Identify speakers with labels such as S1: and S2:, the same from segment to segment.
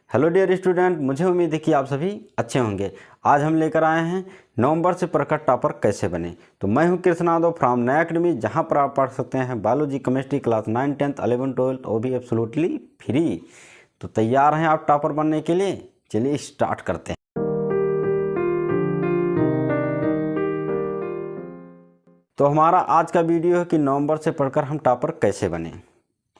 S1: Hello dear student, मुझे उम्मीद है कि आप सभी अच्छे होंगे। आज हम लेकर आए हैं नवंबर से पढ़कर टॉपर कैसे बने। तो मैं हूं कृष्णा यादव फ्रॉम नया अकेडमी, जहां पर आप पढ़ सकते हैं बायोलॉजी, केमिस्ट्री क्लास 9, 10, 11, 12, वो भी एब्सोल्युटली फ्री। तो तैयार हैं आप टॉपर बनने के लिए? चलिए स्टार्ट करते हैं। तो हमारा आज का वीडियो है कि नवंबर से पढ़कर हम टॉपर कैसे बने।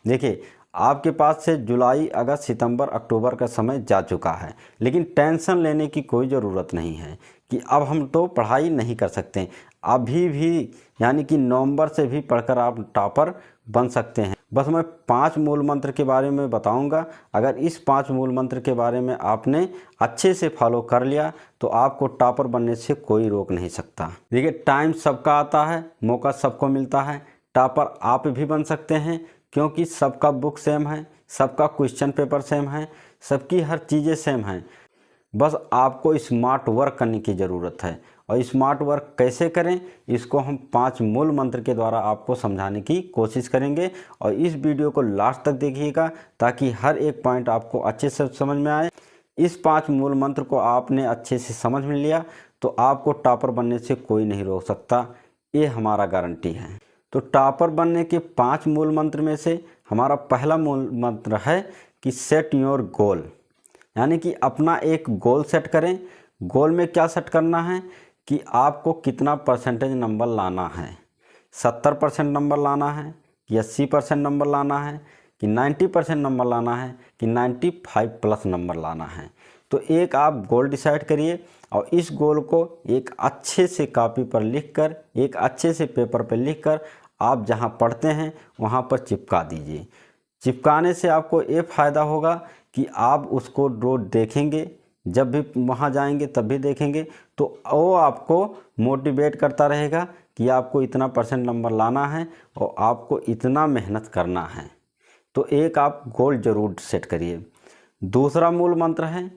S1: देखिए, आपके पास से जुलाई, अगस्त, सितंबर, अक्टूबर का समय जा चुका है, लेकिन टेंशन लेने की कोई ज़रूरत नहीं है कि अब हम तो पढ़ाई नहीं कर सकते। अभी भी यानी कि नवंबर से भी पढ़कर आप टॉपर बन सकते हैं। बस मैं 5 मूल मंत्र के बारे में बताऊंगा। अगर इस 5 मूल मंत्र के बारे में आपने अच्छे से फॉलो कर लिया तो आपको टॉपर बनने से कोई रोक नहीं सकता। देखिए, टाइम सबका आता है, मौका सबको मिलता है। टॉपर आप भी बन सकते हैं क्योंकि सबका बुक सेम है, सबका क्वेश्चन पेपर सेम है, सबकी हर चीज़ें सेम हैं। बस आपको स्मार्ट वर्क करने की ज़रूरत है। और स्मार्ट वर्क कैसे करें, इसको हम 5 मूल मंत्र के द्वारा आपको समझाने की कोशिश करेंगे। और इस वीडियो को लास्ट तक देखिएगा ताकि हर एक पॉइंट आपको अच्छे से समझ में आए। इस 5 मूल मंत्र को आपने अच्छे से समझ में लिया तो आपको टॉपर बनने से कोई नहीं रोक सकता, ये हमारा गारंटी है। तो टॉपर बनने के 5 मूल मंत्र में से हमारा पहला मूल मंत्र है कि सेट योर गोल, यानी कि अपना एक गोल सेट करें। गोल में क्या सेट करना है कि आपको कितना परसेंटेज नंबर लाना है। 70% नंबर लाना है कि 80% नंबर लाना है कि 90% नंबर लाना है कि 95+ नंबर लाना है। तो एक आप गोल डिसाइड करिए और इस गोल को एक अच्छे से कॉपी पर लिखकर, एक अच्छे से पेपर पर लिखकर आप जहां पढ़ते हैं वहां पर चिपका दीजिए। चिपकाने से आपको ये फ़ायदा होगा कि आप उसको रोज़ देखेंगे, जब भी वहाँ जाएंगे तब भी देखेंगे, तो वो आपको मोटिवेट करता रहेगा कि आपको इतना परसेंट नंबर लाना है और आपको इतना मेहनत करना है। तो एक आप गोल ज़रूर सेट करिए। दूसरा मूल मंत्र है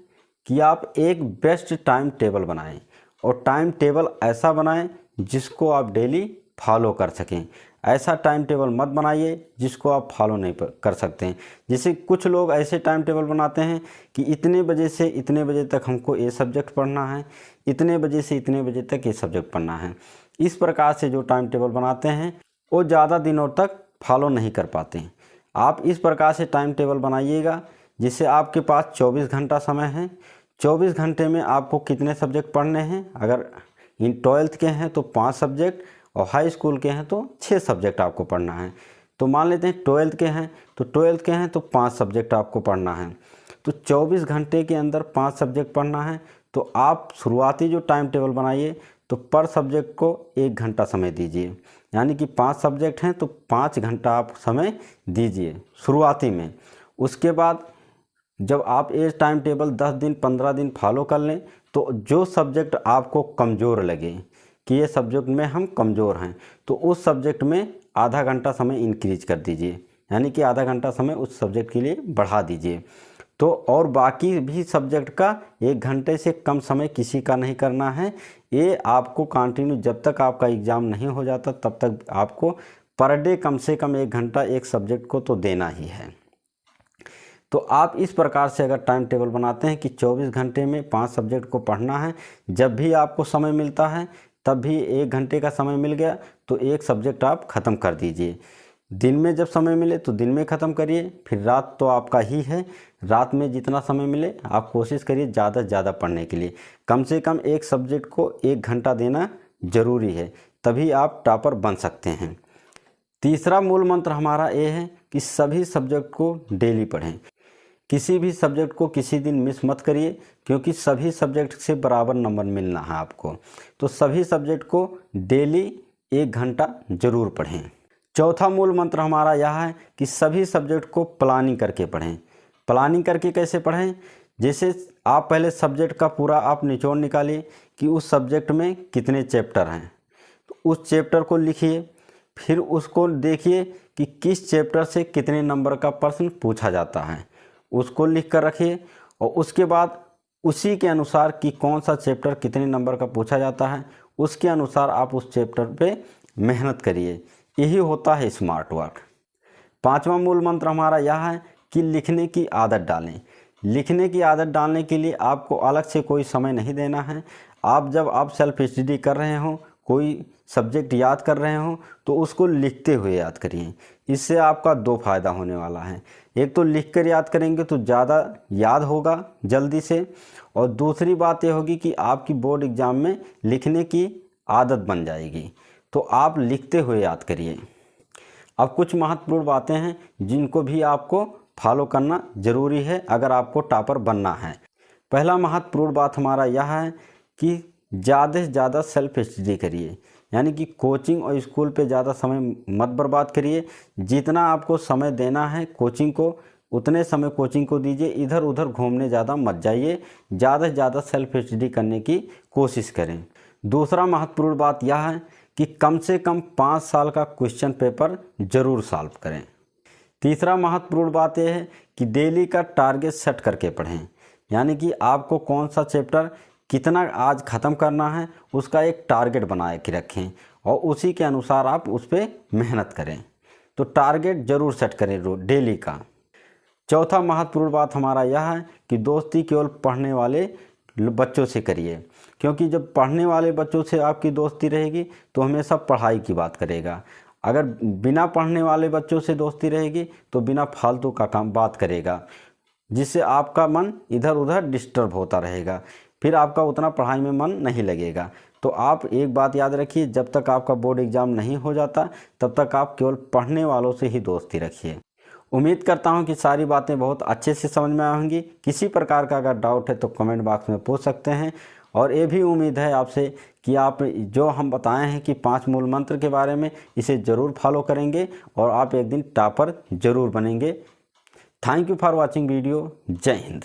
S1: कि आप एक बेस्ट टाइम टेबल बनाएं, और टाइम टेबल ऐसा बनाएं जिसको आप डेली फॉलो कर सकें। ऐसा टाइम टेबल मत बनाइए जिसको आप फॉलो नहीं कर सकते हैं। जैसे कुछ लोग ऐसे टाइम टेबल बनाते हैं कि इतने बजे से इतने बजे तक हमको ये सब्जेक्ट पढ़ना है, इतने बजे से इतने बजे तक ये सब्जेक्ट पढ़ना है। इस प्रकार से जो टाइम टेबल बनाते हैं वो ज़्यादा दिनों तक फॉलो नहीं कर पाते हैं। आप इस प्रकार से टाइम टेबल बनाइएगा जिससे आपके पास 24 घंटा समय है। 24 घंटे में आपको कितने सब्जेक्ट पढ़ने हैं। अगर इन 12th के हैं तो 5 सब्जेक्ट, और हाई स्कूल के हैं तो 6 सब्जेक्ट आपको पढ़ना है। तो मान लेते हैं 12th के हैं तो 5 सब्जेक्ट आपको पढ़ना है। तो 24 घंटे के अंदर 5 सब्जेक्ट पढ़ना है। तो आप शुरुआती जो टाइम टेबल बनाइए तो पर सब्जेक्ट को 1 घंटा समय दीजिए, यानी कि 5 सब्जेक्ट हैं तो 5 घंटा आप समय दीजिए शुरुआती में। उसके बाद जब आप ये टाइम टेबल 10 दिन 15 दिन फॉलो कर लें तो जो सब्जेक्ट आपको कमज़ोर लगे कि ये सब्जेक्ट में हम कमज़ोर हैं तो उस सब्जेक्ट में आधा घंटा समय इंक्रीज कर दीजिए, यानी कि आधा घंटा समय उस सब्जेक्ट के लिए बढ़ा दीजिए। तो और बाकी भी सब्जेक्ट का 1 घंटे से कम समय किसी का नहीं करना है। ये आपको कंटिन्यू जब तक आपका एग्ज़ाम नहीं हो जाता तब तक आपको पर डे कम से कम 1 घंटा एक सब्जेक्ट को तो देना ही है। तो आप इस प्रकार से अगर टाइम टेबल बनाते हैं कि 24 घंटे में 5 सब्जेक्ट को पढ़ना है, जब भी आपको समय मिलता है तब भी 1 घंटे का समय मिल गया तो एक सब्जेक्ट आप ख़त्म कर दीजिए। दिन में जब समय मिले तो दिन में ख़त्म करिए, फिर रात तो आपका ही है, रात में जितना समय मिले आप कोशिश करिए ज़्यादा से ज़्यादा पढ़ने के लिए। कम से कम एक सब्जेक्ट को 1 घंटा देना ज़रूरी है, तभी आप टॉपर बन सकते हैं। तीसरा मूल मंत्र हमारा ये है कि सभी सब्जेक्ट को डेली पढ़ें। किसी भी सब्जेक्ट को किसी दिन मिस मत करिए क्योंकि सभी सब्जेक्ट से बराबर नंबर मिलना है आपको। तो सभी सब्जेक्ट को डेली 1 घंटा ज़रूर पढ़ें। चौथा मूल मंत्र हमारा यह है कि सभी सब्जेक्ट को प्लानिंग करके पढ़ें। प्लानिंग करके कैसे पढ़ें? जैसे आप पहले सब्जेक्ट का पूरा आप निचोड़ निकालिए कि उस सब्जेक्ट में कितने चैप्टर हैं, तो उस चैप्टर को लिखिए। फिर उसको देखिए कि किस चैप्टर से कितने नंबर का प्रश्न पूछा जाता है, उसको लिख कर रखिए। और उसके बाद उसी के अनुसार कि कौन सा चैप्टर कितने नंबर का पूछा जाता है उसके अनुसार आप उस चैप्टर पे मेहनत करिए। यही होता है स्मार्ट वर्क। 5वां मूल मंत्र हमारा यह है कि लिखने की आदत डालें। लिखने की आदत डालने के लिए आपको अलग से कोई समय नहीं देना है। जब आप सेल्फ स्टडी कर रहे हो, कोई सब्जेक्ट याद कर रहे हो, तो उसको लिखते हुए याद करिए। इससे आपका दो फायदा होने वाला है। एक तो लिख कर याद करेंगे तो ज़्यादा याद होगा जल्दी से, और दूसरी बात यह होगी कि आपकी बोर्ड एग्ज़ाम में लिखने की आदत बन जाएगी। तो आप लिखते हुए याद करिए। अब कुछ महत्वपूर्ण बातें हैं जिनको भी आपको फॉलो करना ज़रूरी है अगर आपको टॉपर बनना है। पहला महत्वपूर्ण बात हमारा यह है कि ज़्यादा से ज़्यादा सेल्फ स्टडी करिए, यानी कि कोचिंग और स्कूल पे ज़्यादा समय मत बर्बाद करिए। जितना आपको समय देना है कोचिंग को, उतने समय कोचिंग को दीजिए। इधर उधर घूमने ज़्यादा मत जाइए, ज़्यादा से ज़्यादा सेल्फ स्टडी करने की कोशिश करें। दूसरा महत्वपूर्ण बात यह है कि कम से कम 5 साल का क्वेश्चन पेपर ज़रूर सॉल्व करें। तीसरा महत्वपूर्ण बात यह है कि डेली का टारगेट सेट करके पढ़ें, यानी कि आपको कौन सा चैप्टर कितना आज ख़त्म करना है उसका एक टारगेट बना के रखें और उसी के अनुसार आप उस पर मेहनत करें। तो टारगेट ज़रूर सेट करें डेली का। चौथा महत्वपूर्ण बात हमारा यह है कि दोस्ती केवल पढ़ने वाले बच्चों से करिए, क्योंकि जब पढ़ने वाले बच्चों से आपकी दोस्ती रहेगी तो हमेशा पढ़ाई की बात करेगा। अगर बिना पढ़ने वाले बच्चों से दोस्ती रहेगी तो बिना फालतू का काम बात करेगा, जिससे आपका मन इधर उधर डिस्टर्ब होता रहेगा, फिर आपका उतना पढ़ाई में मन नहीं लगेगा। तो आप एक बात याद रखिए, जब तक आपका बोर्ड एग्ज़ाम नहीं हो जाता तब तक आप केवल पढ़ने वालों से ही दोस्ती रखिए। उम्मीद करता हूं कि सारी बातें बहुत अच्छे से समझ में आएंगी। किसी प्रकार का अगर डाउट है तो कमेंट बॉक्स में पूछ सकते हैं। और ये भी उम्मीद है आपसे कि आप जो हम बताए हैं कि 5 मूल मंत्र के बारे में, इसे ज़रूर फॉलो करेंगे और आप एक दिन टॉपर ज़रूर बनेंगे। Thank you for watching video. जय हिंद।